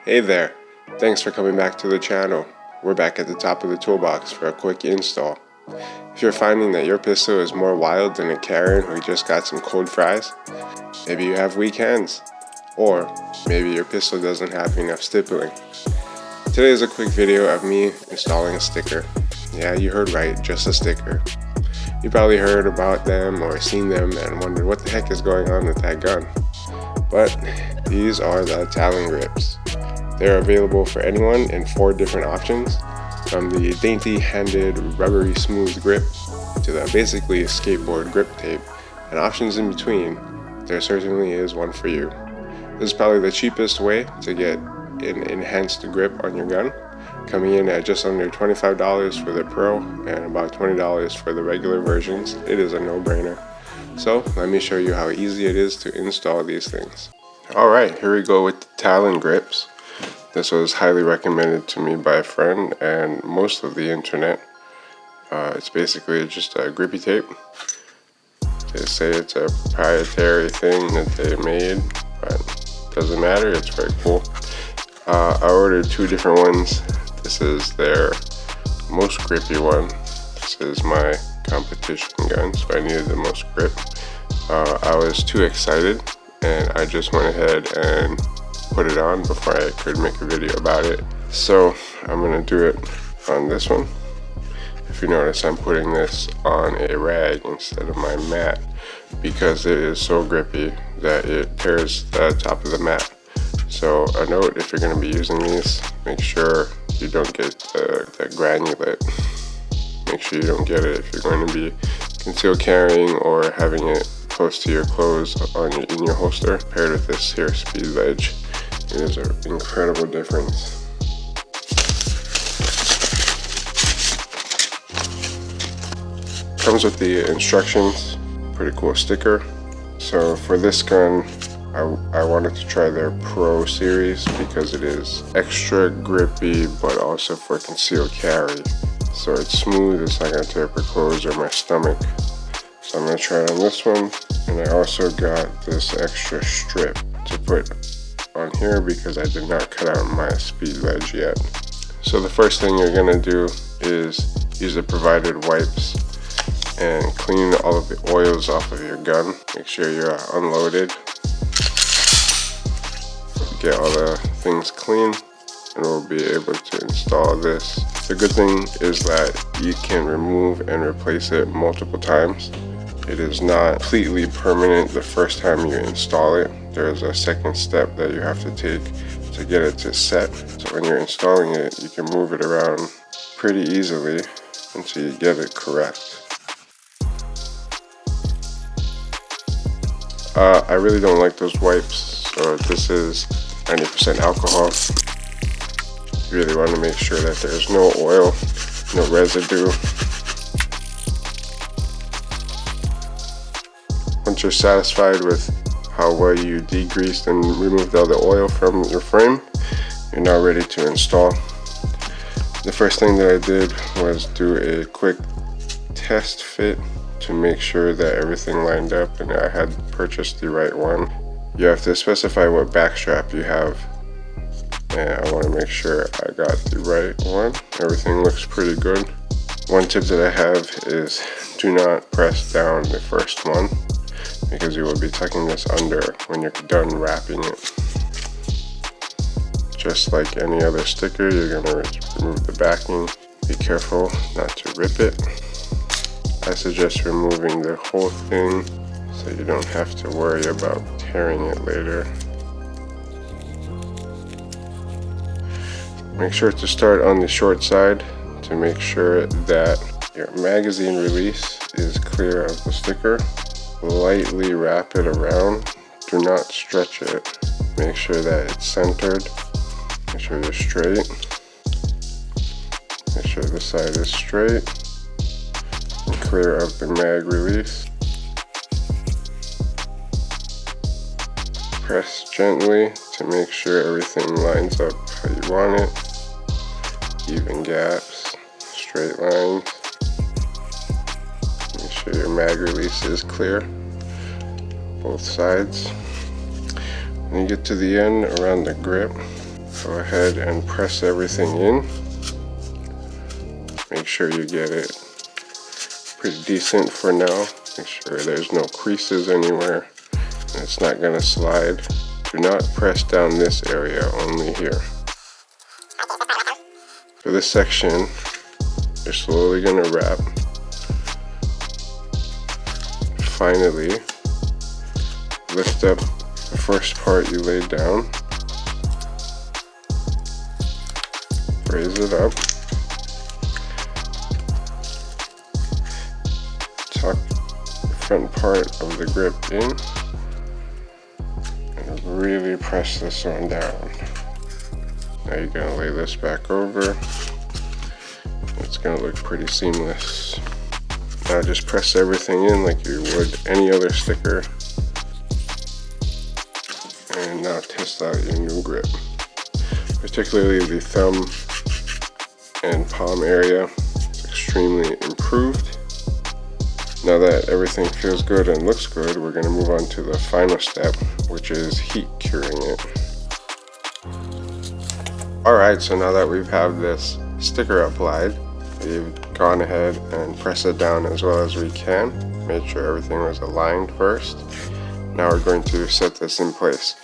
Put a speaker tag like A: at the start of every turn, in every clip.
A: Hey there, thanks for coming back to the channel. We're back at the top of the toolbox for a quick install. If you're finding that your pistol is more wild than a Karen who just got some cold fries, maybe you have weak hands, or maybe your pistol doesn't have enough stippling. Today is a quick video of me installing a sticker. Yeah, you heard right, just a sticker. You probably heard about them or seen them and wondered what the heck is going on with that gun. But these are the Talon grips. They're available for anyone in 4 different options, from the dainty-handed, rubbery smooth grip to the basically skateboard grip tape, and options in between. There certainly is one for you. This is probably the cheapest way to get an enhanced grip on your gun, coming in at just under $25 for the Pro and about $20 for the regular versions. It is a no-brainer. So let me show you how easy it is to install these things. Alright, here we go with the Talon grips. This was highly recommended to me by a friend and most of the internet. It's basically just a grippy tape. They say it's a proprietary thing that they made, but doesn't matter, it's very cool. I ordered 2 different ones. This is their most grippy one. This is my competition gun, so I needed the most grip. I was too excited and I just went ahead and put it on before I could make a video about it. So I'm gonna do it on this one. If you notice, I'm putting this on a rag instead of my mat because it is so grippy that it tears the top of the mat. So a note, if you're gonna be using these, make sure you don't get the granulate. Make sure you don't get it if you're going to be concealed carrying or having it close to your clothes in your holster. Paired with this here speed ledge, it is an incredible difference. Comes with the instructions, pretty cool sticker. So for this gun, I wanted to try their Pro series because it is extra grippy but also for concealed carry. So it's smooth, it's not going to tear up your clothes or my stomach. So I'm going to try it on this one. And I also got this extra strip to put on here because I did not cut out my speed ledge yet. So the first thing you're going to do is use the provided wipes and clean all of the oils off of your gun. Make sure you're unloaded. Get all the things clean and we'll be able to install this. The good thing is that you can remove and replace it multiple times. It is not completely permanent the first time you install it. There's a second step that you have to take to get it to set. So when you're installing it, you can move it around pretty easily until you get it correct. I really don't like those wipes, so this is 90% alcohol. You really want to make sure that there's no oil, no residue. Once you're satisfied with how well you degreased and removed all the oil from your frame, you're now ready to install. The first thing that I did was do a quick test fit to make sure that everything lined up and I had purchased the right one. You have to specify what back strap you have, and I want to make sure I got the right one. Everything looks pretty good. One tip that I have is do not press down the first one because you will be tucking this under when you're done wrapping it. Just like any other sticker, you're going to remove the backing. Be careful not to rip it. I suggest removing the whole thing so you don't have to worry about tearing it later. Make sure to start on the short side to make sure that your magazine release is clear of the sticker. Lightly wrap it around. Do not stretch it. Make sure that it's centered. Make sure you're straight. Make sure the side is straight. And clear of the mag release. Press gently to make sure everything lines up how you want it. Even gaps, straight lines. Make sure your mag release is clear, both sides. When you get to the end around the grip, Go ahead and press everything in. Make sure you get it pretty decent for now. Make sure there's no creases anywhere and it's not going to slide. Do not press down this area, only here. For this section, you're slowly going to wrap. Finally, lift up the first part you laid down. Raise it up. Tuck the front part of the grip in. And really press this one down. Now you're going to lay this back over. It's going to look pretty seamless. Now just press everything in like you would any other sticker. And now test out your new grip. Particularly the thumb and palm area is extremely improved. Now that everything feels good and looks good, we're going to move on to the final step, which is heat curing it. Alright, so now that we've had this sticker applied, we've gone ahead and pressed it down as well as we can. Made sure everything was aligned first. Now we're going to set this in place.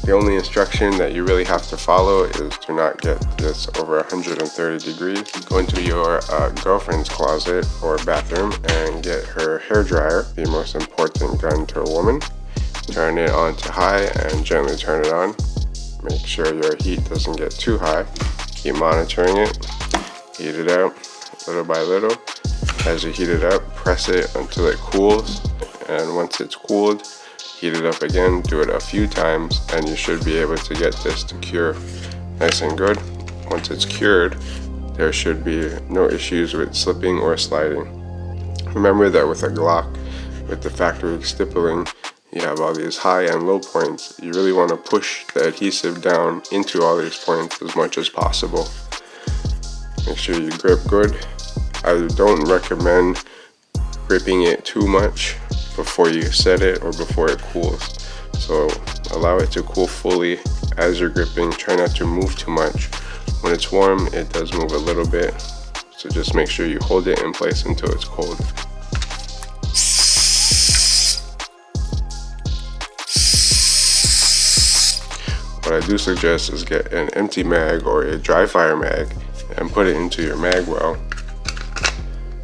A: The only instruction that you really have to follow is to not get this over 130 degrees. Go into your girlfriend's closet or bathroom and get her hairdryer, the most important gun to a woman. Turn it on to high and gently turn it on. Make sure your heat doesn't get too high. Keep monitoring it. Heat it out little by little. As you heat it up, press it until it cools. And once it's cooled, heat it up again. Do it a few times and you should be able to get this to cure nice and good. Once it's cured, there should be no issues with slipping or sliding. Remember that with a Glock, with the factory stippling, you have all these high and low points. You really want to push the adhesive down into all these points as much as possible. Make sure you grip good. I don't recommend gripping it too much before you set it or before it cools. So allow it to cool fully as you're gripping. Try not to move too much. When it's warm, it does move a little bit. So just make sure you hold it in place until it's cold. What I do suggest is get an empty mag or a dry fire mag and put it into your mag well,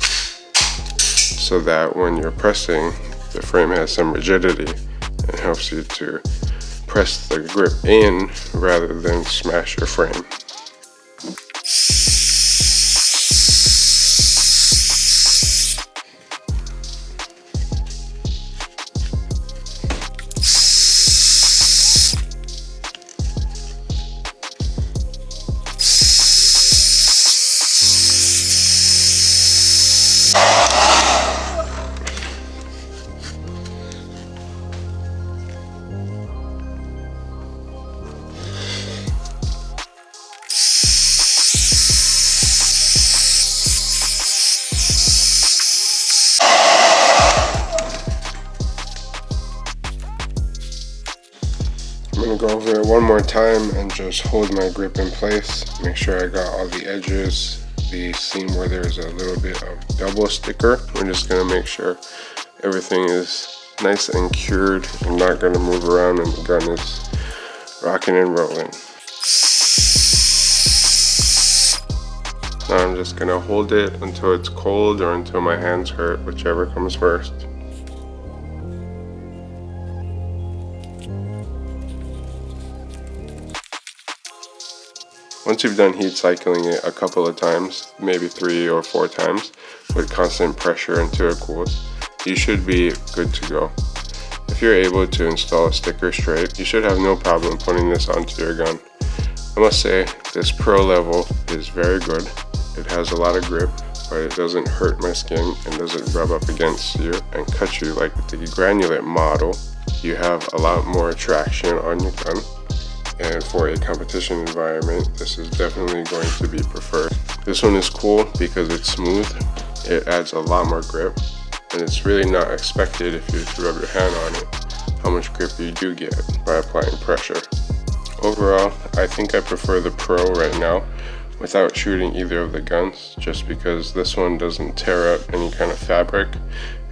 A: so that when you're pressing, the frame has some rigidity and helps you to press the grip in rather than smash your frame. I'm going to go over it one more time and just hold my grip in place. Make sure I got all the edges, the seam where there's a little bit of double sticker. We're just going to make sure everything is nice and cured and not going to move around and the gun is rocking and rolling. Now I'm just going to hold it until it's cold or until my hands hurt, whichever comes first. Once you've done heat cycling it a couple of times, maybe 3 or 4 times, with constant pressure until it cools, you should be good to go. If you're able to install a sticker straight, you should have no problem putting this onto your gun. I must say, this Pro level is very good. It has a lot of grip, but it doesn't hurt my skin and doesn't rub up against you and cut you like the granulate model. You have a lot more traction on your gun. And for a competition environment, this is definitely going to be preferred. This one is cool because it's smooth, it adds a lot more grip, and it's really not expected if you rub your hand on it how much grip you do get by applying pressure. Overall, I think I prefer the Pro right now without shooting either of the guns, just because this one doesn't tear up any kind of fabric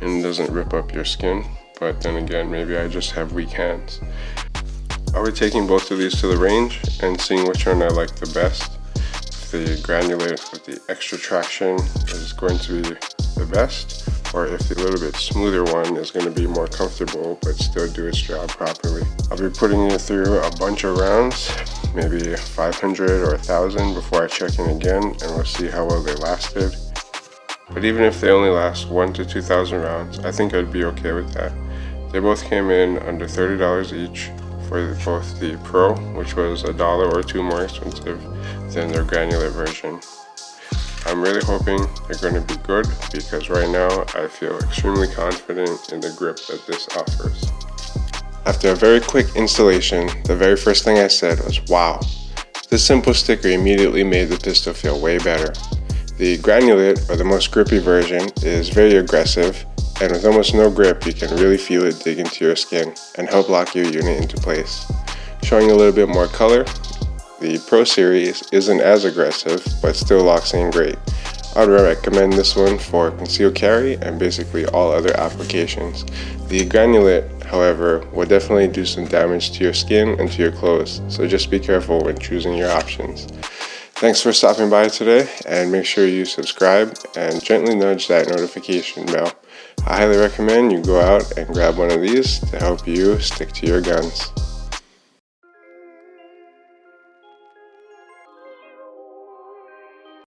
A: and doesn't rip up your skin. But then again, maybe I just have weak hands. I'll be taking both of these to the range and seeing which one I like the best. If the granulate with the extra traction is going to be the best, or if the little bit smoother one is going to be more comfortable but still do its job properly. I'll be putting it through a bunch of rounds, maybe 500 or 1,000 before I check in again, and we'll see how well they lasted. But even if they only last 1,000 to 2,000 rounds, I think I'd be okay with that. They both came in under $30 each for both the Pro, which was $1 or $2 more expensive than their granulate version. I'm really hoping they're going to be good because right now I feel extremely confident in the grip that this offers. After a very quick installation, the very first thing I said was, wow. This simple sticker immediately made the pistol feel way better. The granulate, or the most grippy version, is very aggressive, and with almost no grip you can really feel it dig into your skin and help lock your unit into place. Showing a little bit more color, the Pro Series isn't as aggressive but still locks in great. I would recommend this one for concealed carry and basically all other applications. The granulate, however, will definitely do some damage to your skin and to your clothes, so just be careful when choosing your options. Thanks for stopping by today, and make sure you subscribe and gently nudge that notification bell. I highly recommend you go out and grab one of these to help you stick to your guns.